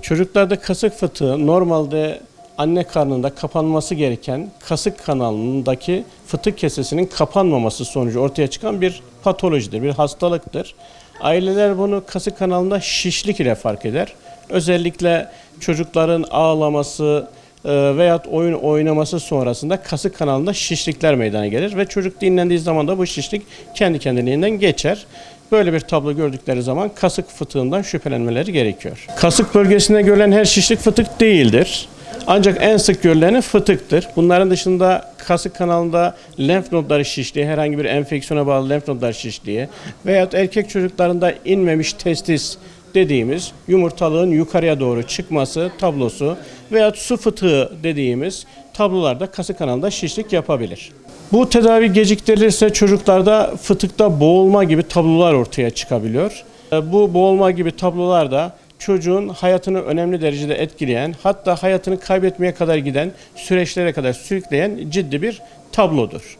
Çocuklarda kasık fıtığı normalde anne karnında kapanması gereken kasık kanalındaki fıtık kesesinin kapanmaması sonucu ortaya çıkan bir patolojidir, bir hastalıktır. Aileler bunu kasık kanalında şişlik ile fark eder. Özellikle çocukların ağlaması veyahut oyun oynaması sonrasında kasık kanalında şişlikler meydana gelir ve çocuk dinlendiği zaman da bu şişlik kendi kendiliğinden geçer. Böyle bir tablo gördükleri zaman kasık fıtığından şüphelenmeleri gerekiyor. Kasık bölgesinde görülen her şişlik fıtık değildir. Ancak en sık görüleni fıtıktır. Bunların dışında kasık kanalında lenf nodları şişliği, herhangi bir enfeksiyona bağlı lenf nodları şişliği veyahut erkek çocuklarında inmemiş testis dediğimiz yumurtalığın yukarıya doğru çıkması tablosu veyahut su fıtığı dediğimiz tablolarda kasık kanalında şişlik yapabilir. Bu tedavi geciktirilirse çocuklarda fıtıkta boğulma gibi tablolar ortaya çıkabiliyor. Bu boğulma gibi tablolar da çocuğun hayatını önemli derecede etkileyen, hatta hayatını kaybetmeye kadar giden süreçlere kadar sürükleyen ciddi bir tablodur.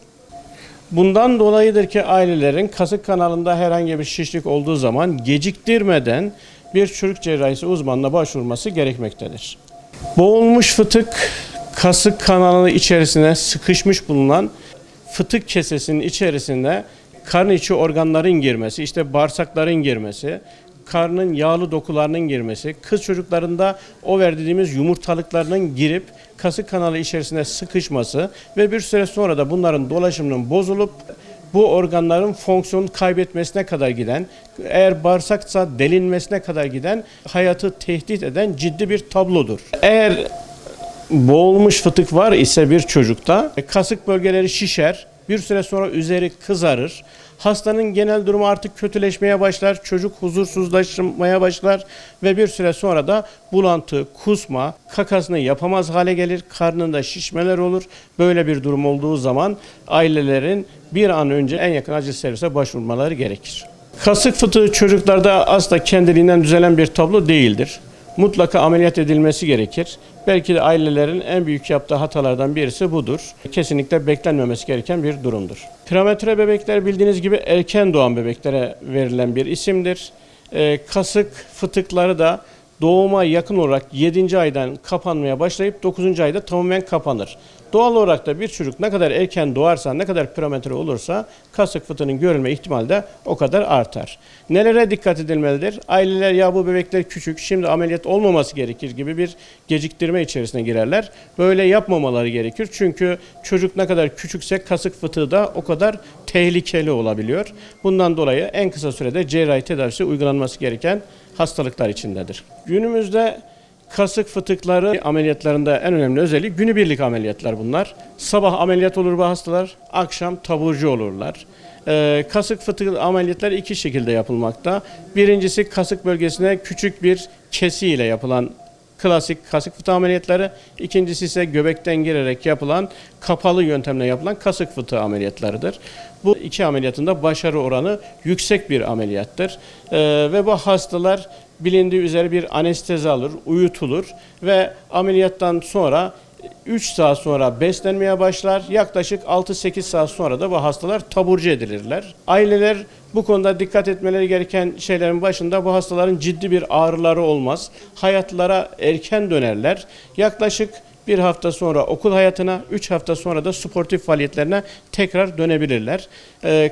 Bundan dolayıdır ki ailelerin kasık kanalında herhangi bir şişlik olduğu zaman geciktirmeden bir çocuk cerrahisi uzmanına başvurması gerekmektedir. Boğulmuş fıtık, kasık kanalı içerisine sıkışmış bulunan fıtık kesesinin içerisinde karın içi organların girmesi, işte bağırsakların girmesi, karnın yağlı dokularının girmesi, kız çocuklarında over dediğimiz yumurtalıklarının girip kasık kanalı içerisine sıkışması ve bir süre sonra da bunların dolaşımının bozulup bu organların fonksiyon kaybetmesine kadar giden, eğer bağırsaksa delinmesine kadar giden, hayatı tehdit eden ciddi bir tablodur. Eğer boğulmuş fıtık var ise bir çocukta kasık bölgeleri şişer, bir süre sonra üzeri kızarır. Hastanın genel durumu artık kötüleşmeye başlar, çocuk huzursuzlaşmaya başlar ve bir süre sonra da bulantı, kusma, kakasını yapamaz hale gelir, karnında şişmeler olur. Böyle bir durum olduğu zaman ailelerin bir an önce en yakın acil servise başvurmaları gerekir. Kasık fıtığı çocuklarda asla kendiliğinden düzelen bir tablo değildir. Mutlaka ameliyat edilmesi gerekir. Belki de ailelerin en büyük yaptığı hatalardan birisi budur. Kesinlikle beklenmemesi gereken bir durumdur. Prematüre bebekler bildiğiniz gibi erken doğan bebeklere verilen bir isimdir. Kasık fıtıkları da doğuma yakın olarak 7. aydan kapanmaya başlayıp 9. ayda tamamen kapanır. Doğal olarak da bir çocuk ne kadar erken doğarsa, ne kadar prematüre olursa kasık fıtığının görülme ihtimali de o kadar artar. Nelere dikkat edilmelidir? Aileler ya bu bebekler küçük, şimdi ameliyat olmaması gerekir gibi bir geciktirme içerisine girerler. Böyle yapmamaları gerekir. Çünkü çocuk ne kadar küçükse kasık fıtığı da o kadar tehlikeli olabiliyor. Bundan dolayı en kısa sürede cerrahi tedavisi uygulanması gereken hastalıklar içindedir. Günümüzde kasık fıtıkları ameliyatlarında en önemli özelliği günübirlik ameliyatlar bunlar. Sabah ameliyat olur bu hastalar, akşam taburcu olurlar. Kasık fıtığı ameliyatları iki şekilde yapılmakta. Birincisi kasık bölgesine küçük bir kesi ile yapılan klasik kasık fıtığı ameliyatları. İkincisi ise göbekten girerek yapılan, kapalı yöntemle yapılan kasık fıtığı ameliyatlarıdır. Bu iki ameliyatın da başarı oranı yüksek bir ameliyattır. Ve bu hastalar bilindiği üzere bir anestezi alır, uyutulur ve ameliyattan sonra 3 saat sonra beslenmeye başlar. Yaklaşık 6-8 saat sonra da bu hastalar taburcu edilirler. Aileler bu konuda dikkat etmeleri gereken şeylerin başında bu hastaların ciddi bir ağrıları olmaz. Hayatlara erken dönerler. Yaklaşık bir hafta sonra okul hayatına, 3 hafta sonra da sportif faaliyetlerine tekrar dönebilirler.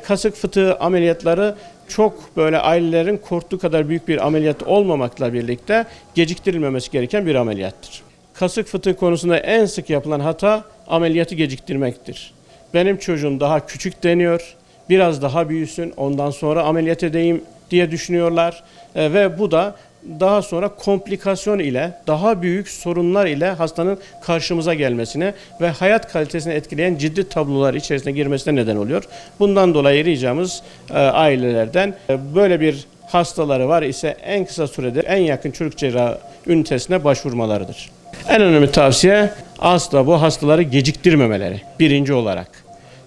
Kasık fıtığı ameliyatları çok böyle ailelerin korktuğu kadar büyük bir ameliyat olmamakla birlikte geciktirilmemesi gereken bir ameliyattır. Kasık fıtığı konusunda en sık yapılan hata ameliyatı geciktirmektir. Benim çocuğum daha küçük deniyor, biraz daha büyüsün, ondan sonra ameliyat edeyim diye düşünüyorlar ve bu da daha sonra komplikasyon ile, daha büyük sorunlar ile hastanın karşımıza gelmesine ve hayat kalitesini etkileyen ciddi tablolar içerisine girmesine neden oluyor. Bundan dolayı ricamız ailelerden böyle bir hastaları var ise en kısa sürede en yakın çocuk cerrahı ünitesine başvurmalarıdır. En önemli tavsiye asla bu hastaları geciktirmemeleri birinci olarak.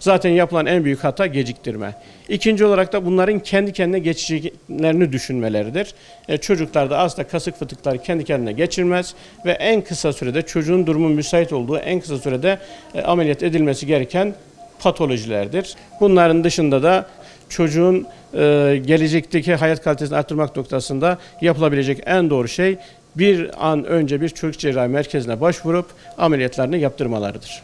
Zaten yapılan en büyük hata geciktirme. İkinci olarak da bunların kendi kendine geçeceklerini düşünmeleridir. Çocuklarda aslında kasık fıtıkları kendi kendine geçirmez ve en kısa sürede çocuğun durumu müsait olduğu en kısa sürede ameliyat edilmesi gereken patolojilerdir. Bunların dışında da çocuğun gelecekteki hayat kalitesini arttırmak noktasında yapılabilecek en doğru şey bir an önce bir çocuk cerrahi merkezine başvurup ameliyatlarını yaptırmalarıdır.